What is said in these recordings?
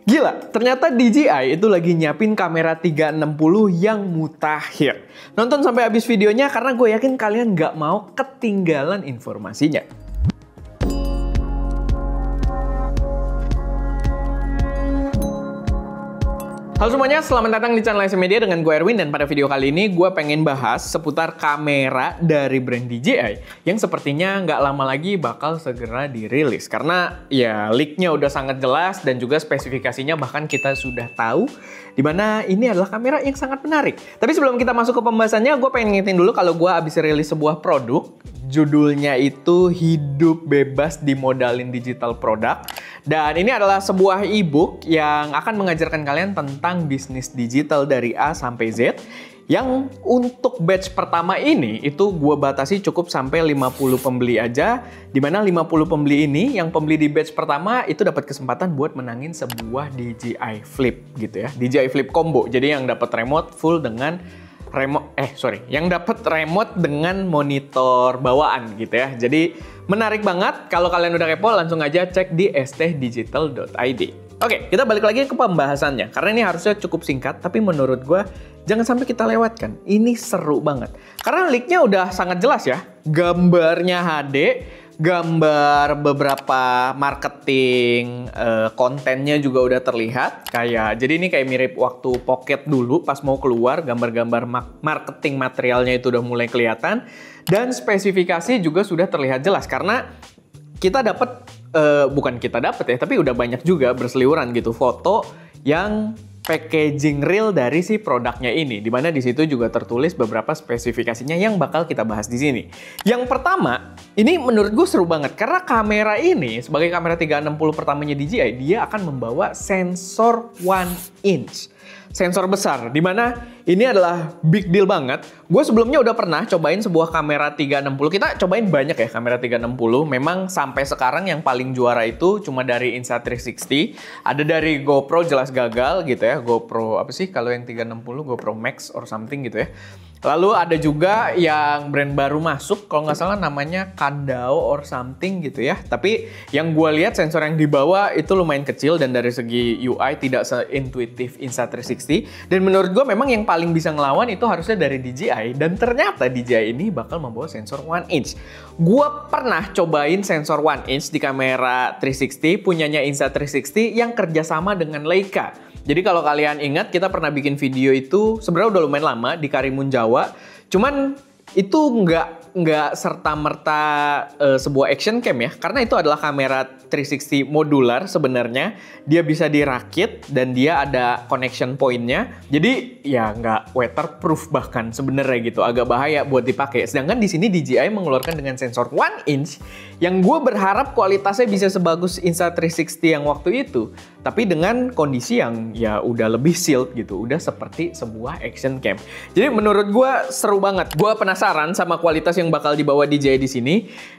Gila, ternyata DJI itu lagi nyiapin kamera 360 yang mutakhir. Nonton sampai habis videonya karena gue yakin kalian nggak mau ketinggalan informasinya. Halo semuanya, selamat datang di channel SM Media dengan gue Erwin, dan pada video kali ini gue pengen bahas seputar kamera dari brand DJI yang sepertinya nggak lama lagi bakal segera dirilis karena ya leak-nya udah sangat jelas dan juga spesifikasinya bahkan kita sudah tahu dimana ini adalah kamera yang sangat menarik. Tapi sebelum kita masuk ke pembahasannya, gue pengen ngingetin dulu kalau gue abis rilis sebuah produk, judulnya itu Hidup Bebas Dimodalin Digital Product. Dan ini adalah sebuah e-book yang akan mengajarkan kalian tentang bisnis digital dari A sampai Z. Yang untuk batch pertama ini itu gue batasi cukup sampai 50 pembeli aja. Dimana 50 pembeli ini, yang pembeli di batch pertama itu dapat kesempatan buat menangin sebuah DJI Flip gitu ya. DJI Flip Combo. Jadi yang dapat remote full dengan yang dapat remote dengan monitor bawaan gitu ya. Jadi menarik banget. Kalau kalian udah kepo, langsung aja cek di stdigital.id. Oke, kita balik lagi ke pembahasannya. Karena ini harusnya cukup singkat, tapi menurut gue jangan sampai kita lewatkan. Ini seru banget. Karena leak-nya udah sangat jelas ya. Gambarnya HD, gambar beberapa marketing, kontennya juga udah terlihat. Jadi ini kayak mirip waktu Pocket dulu pas mau keluar, gambar-gambar marketing materialnya itu udah mulai kelihatan. Dan spesifikasi juga sudah terlihat jelas karena kita dapat, bukan kita dapat ya, tapi udah banyak juga berseliweran gitu foto yang packaging real dari si produknya ini, dimana di situ juga tertulis beberapa spesifikasinya yang bakal kita bahas di sini. Yang pertama, ini menurut gue seru banget karena kamera ini sebagai kamera 360 pertamanya DJI, dia akan membawa sensor 1 inch. Sensor besar, dimana ini adalah big deal banget. Gue sebelumnya udah pernah cobain sebuah kamera 360. Kita cobain banyak ya kamera 360. Memang sampai sekarang yang paling juara itu cuma dari Insta360. Ada dari GoPro jelas gagal gitu ya. GoPro apa sih kalau yang 360? GoPro Max or something gitu ya. Lalu ada juga yang brand baru masuk, kalau nggak salah namanya Kandao or something gitu ya. Tapi yang gue lihat sensor yang dibawa itu lumayan kecil dan dari segi UI tidak seintuitif Insta360. Dan menurut gue memang yang paling bisa ngelawan itu harusnya dari DJI. Dan ternyata DJI ini bakal membawa sensor 1 inch. Gue pernah cobain sensor 1 inch di kamera 360 punyanya Insta360 yang kerjasama dengan Leica. Jadi kalau kalian ingat, kita pernah bikin video itu sebenarnya udah lumayan lama di Karimun Jawa. Cuman itu nggak serta-merta sebuah action cam ya. Karena itu adalah kamera 360 modular sebenarnya. Dia bisa dirakit dan dia ada connection point-nya. Jadi ya nggak waterproof bahkan sebenarnya gitu. Agak bahaya buat dipakai. Sedangkan di sini DJI mengeluarkan dengan sensor 1 inch yang gue berharap kualitasnya bisa sebagus Insta360 yang waktu itu. Tapi dengan kondisi yang ya udah lebih sealed gitu. Udah seperti sebuah action cam. Jadi menurut gue seru banget. Gue penasaran sama kualitas yang bakal dibawa DJI di sini.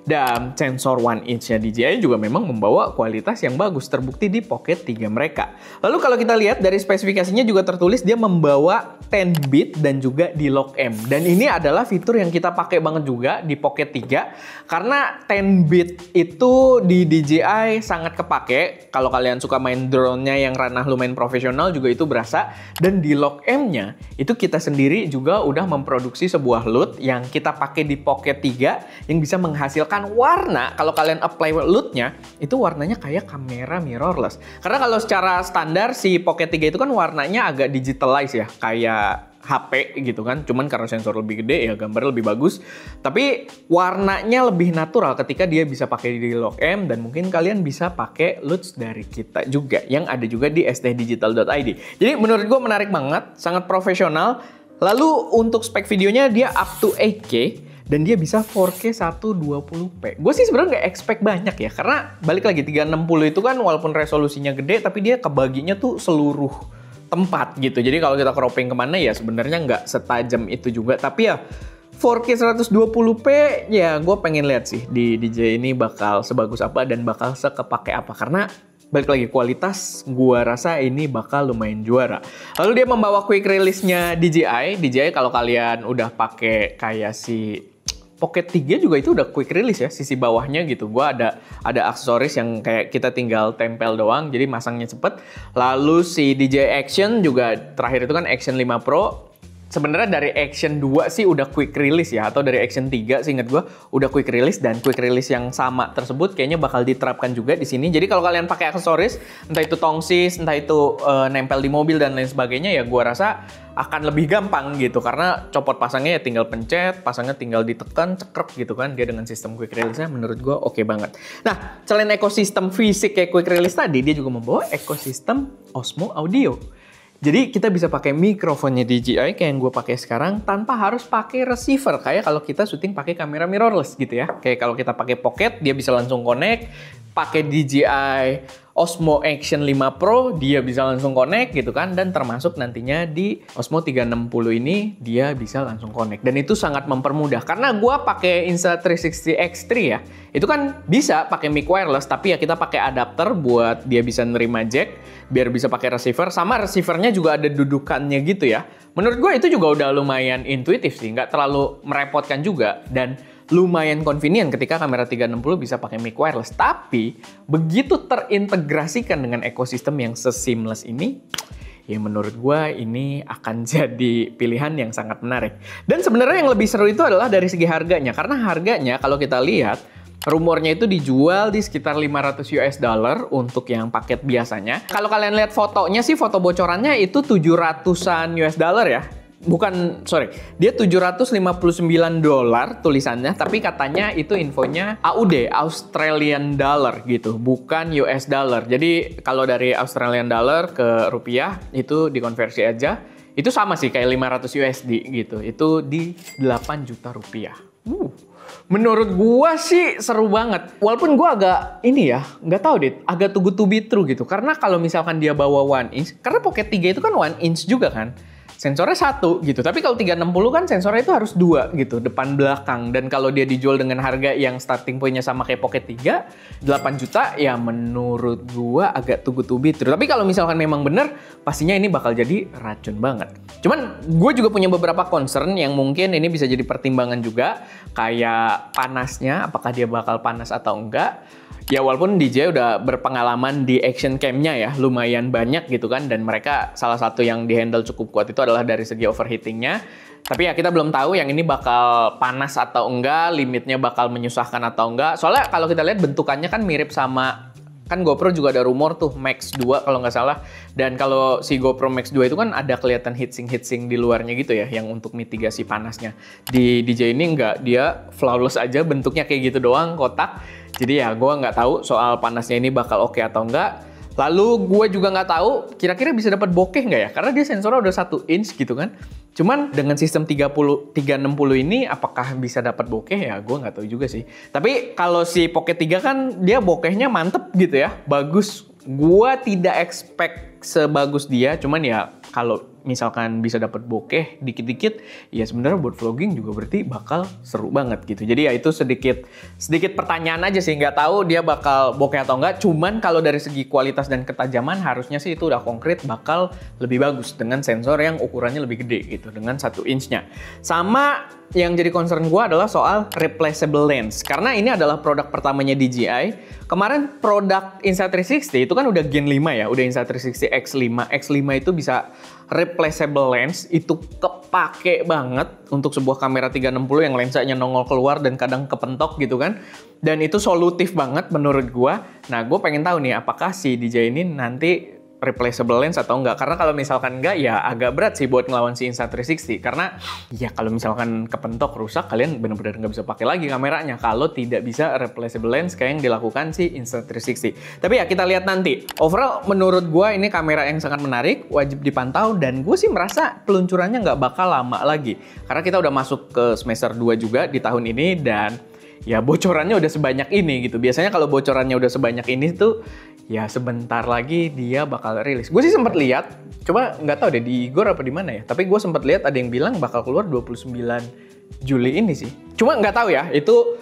Dan sensor 1 inch-nya DJI juga memang membawa kualitas yang bagus. Terbukti di Pocket 3 mereka. Lalu kalau kita lihat dari spesifikasinya juga tertulis dia membawa 10 bit dan juga D-Lock M. Dan ini adalah fitur yang kita pakai banget juga di Pocket 3. Karena 10 bit itu di DJI sangat kepake. Kalau kalian suka main drone-nya yang ranah lumayan profesional juga itu berasa. Dan D-Lock M-nya itu kita sendiri juga udah memproduksi sebuah LUT yang kita pakai di Pocket 3 yang bisa menghasilkan warna. Kalau kalian apply LUT-nya itu warnanya kayak kamera mirrorless. Karena kalau secara standar si Pocket 3 itu kan warnanya agak digitalize ya, kayak HP gitu kan. Cuman karena sensor lebih gede ya gambarnya lebih bagus. Tapi warnanya lebih natural ketika dia bisa pakai di D-Lock M, dan mungkin kalian bisa pakai LUTs dari kita juga yang ada juga di stdigital.id. Jadi menurut gue menarik banget, sangat profesional. Lalu untuk spek videonya dia up to 8K. Dan dia bisa 4K 120p. Gue sih sebenarnya nggak expect banyak ya. Karena balik lagi 360 itu kan walaupun resolusinya gede, tapi dia kebaginya tuh seluruh tempat gitu. Jadi kalau kita cropping kemana ya sebenarnya nggak setajam itu juga. Tapi ya 4K 120p ya gue pengen lihat sih di DJI ini bakal sebagus apa dan bakal sekepake apa. Karena balik lagi kualitas gua rasa ini bakal lumayan juara. Lalu dia membawa quick release-nya DJI. DJI kalau kalian udah pakai kayak si Pocket 3 juga itu udah quick release ya, sisi bawahnya gitu. Gua ada aksesoris yang kayak kita tinggal tempel doang, jadi masangnya cepet. Lalu si DJI Action juga terakhir itu kan Action 5 Pro. Sebenarnya dari Action 2 sih udah quick release ya, atau dari Action 3 sih ingat gue udah quick release, dan quick release yang sama tersebut kayaknya bakal diterapkan juga di sini. Jadi kalau kalian pakai aksesoris, entah itu tongsis, entah itu nempel di mobil dan lain sebagainya, ya gue rasa akan lebih gampang gitu, karena copot pasangnya ya tinggal pencet, pasangnya tinggal ditekan, cekrek gitu kan. Dia dengan sistem quick release-nya menurut gue oke banget. Nah, selain ekosistem fisik kayak quick release tadi, dia juga membawa ekosistem Osmo Audio. Jadi kita bisa pakai mikrofonnya DJI kayak yang gue pakai sekarang tanpa harus pakai receiver, kayak kalau kita syuting pakai kamera mirrorless gitu ya. Kayak kalau kita pakai Pocket dia bisa langsung connect, pakai DJI Osmo Action 5 Pro dia bisa langsung connect gitu kan, dan termasuk nantinya di Osmo 360 ini dia bisa langsung connect, dan itu sangat mempermudah karena gue pakai Insta360 X3 ya, itu kan bisa pakai mic wireless, tapi ya kita pakai adapter buat dia bisa nerima jack biar bisa pakai receiver, sama receivernya juga ada dudukannya gitu ya. Menurut gue itu juga udah lumayan intuitif sih, nggak terlalu merepotkan juga, dan lumayan convenient ketika kamera 360 bisa pakai mic wireless. Tapi begitu terintegrasikan dengan ekosistem yang seseamless ini, ya menurut gue ini akan jadi pilihan yang sangat menarik. Dan sebenarnya yang lebih seru itu adalah dari segi harganya, karena harganya kalau kita lihat rumornya itu dijual di sekitar $500 untuk yang paket biasanya. Kalau kalian lihat fotonya sih, foto bocorannya itu $700-an ya. Bukan, sorry, dia $759 tulisannya, tapi katanya itu infonya AUD, Australian Dollar gitu, bukan US Dollar. Jadi kalau dari Australian Dollar ke rupiah itu dikonversi aja, itu sama sih kayak 500 USD gitu, itu di 8 juta rupiah. Menurut gua sih seru banget. Walaupun gua agak ini ya, nggak tahu deh, agak too good to be true gitu. Karena kalau misalkan dia bawa 1 inch, karena Pocket 3 itu kan 1 inch juga kan. Sensornya 1 gitu, tapi kalau 360 kan sensornya itu harus 2 gitu, depan belakang. Dan kalau dia dijual dengan harga yang starting point-nya sama kayak Pocket 3, 8 juta, ya menurut gua agak too good to be true. Tapi kalau misalkan memang bener, pastinya ini bakal jadi racun banget. Cuman gue juga punya beberapa concern yang mungkin ini bisa jadi pertimbangan juga, kayak panasnya, apakah dia bakal panas atau enggak. Ya walaupun DJI udah berpengalaman di action cam-nya ya, lumayan banyak gitu kan, dan mereka salah satu yang di-handle cukup kuat itu adalah dari segi overheating-nya. Tapi ya kita belum tahu yang ini bakal panas atau enggak, limitnya bakal menyusahkan atau enggak. Soalnya kalau kita lihat bentukannya kan mirip sama, kan GoPro juga ada rumor tuh Max 2 kalau nggak salah. Dan kalau si GoPro Max 2 itu kan ada kelihatan heatsink di luarnya gitu ya, yang untuk mitigasi panasnya. Di DJI ini enggak, dia flawless aja, bentuknya kayak gitu doang, kotak. Jadi ya gue nggak tahu soal panasnya ini bakal oke atau enggak. Lalu gue juga nggak tahu kira-kira bisa dapat bokeh nggak ya, karena dia sensornya udah 1 inch gitu kan. Cuman dengan sistem 360 ini apakah bisa dapat bokeh ya, gue nggak tahu juga sih. Tapi kalau si Pocket 3 kan dia bokehnya mantep gitu ya, bagus. Gue tidak expect sebagus dia, cuman ya kalau misalkan bisa dapat bokeh dikit-dikit, ya sebenarnya buat vlogging juga berarti bakal seru banget gitu. Jadi ya itu sedikit pertanyaan aja sih, nggak tahu dia bakal bokeh atau enggak. Cuman kalau dari segi kualitas dan ketajaman harusnya sih itu udah konkret bakal lebih bagus dengan sensor yang ukurannya lebih gede gitu, dengan 1 inch-nya. Sama yang jadi concern gue adalah soal replaceable lens, karena ini adalah produk pertamanya DJI. Kemarin produk Insta360 itu kan udah Gen 5 ya, udah Insta360 X5. X5 itu bisa replaceable lens, itu kepake banget untuk sebuah kamera 360 yang lensanya nongol keluar dan kadang kepentok gitu kan. Dan itu solutif banget menurut gua. Nah, gue pengen tahu nih apakah si DJI ini nanti replaceable lens atau enggak. Karena kalau misalkan enggak, ya agak berat sih buat ngelawan si Insta360. Karena ya kalau misalkan kepentok rusak, kalian benar-benar nggak bisa pakai lagi kameranya kalau tidak bisa replaceable lens kayak yang dilakukan si Insta360. Tapi ya kita lihat nanti. Overall menurut gue ini kamera yang sangat menarik, wajib dipantau, dan gue sih merasa peluncurannya nggak bakal lama lagi. Karena kita udah masuk ke semester 2 juga di tahun ini, dan ya bocorannya udah sebanyak ini gitu. Biasanya kalau bocorannya udah sebanyak ini tuh ya sebentar lagi dia bakal rilis. Gue sih sempat lihat, coba nggak tahu deh di Igor apa di mana ya, tapi gue sempat lihat ada yang bilang bakal keluar 29 Juli ini sih. Cuma nggak tahu ya, itu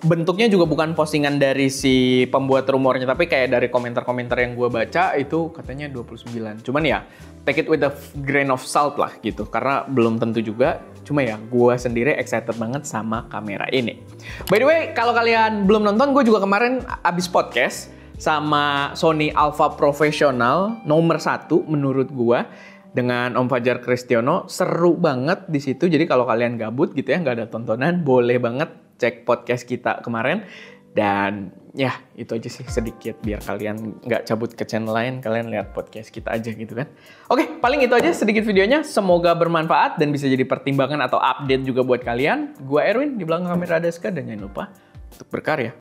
bentuknya juga bukan postingan dari si pembuat rumornya, tapi kayak dari komentar-komentar yang gue baca itu katanya 29. Cuman ya take it with a grain of salt lah gitu, karena belum tentu juga. Cuma ya, gue sendiri excited banget sama kamera ini. By the way, kalau kalian belum nonton, gue juga kemarin abis podcast sama Sony Alpha Professional nomor 1 menurut gue dengan Om Fajar Kristiono. Seru banget di situ. Jadi kalau kalian gabut gitu ya, nggak ada tontonan, boleh banget cek podcast kita kemarin. Dan ya itu aja sih sedikit biar kalian nggak cabut ke channel lain, kalian lihat podcast kita aja gitu kan. Oke, paling itu aja sedikit videonya. Semoga bermanfaat dan bisa jadi pertimbangan atau update juga buat kalian. Gua Erwin, di belakang kamera ada Ska, dan jangan lupa untuk berkarya.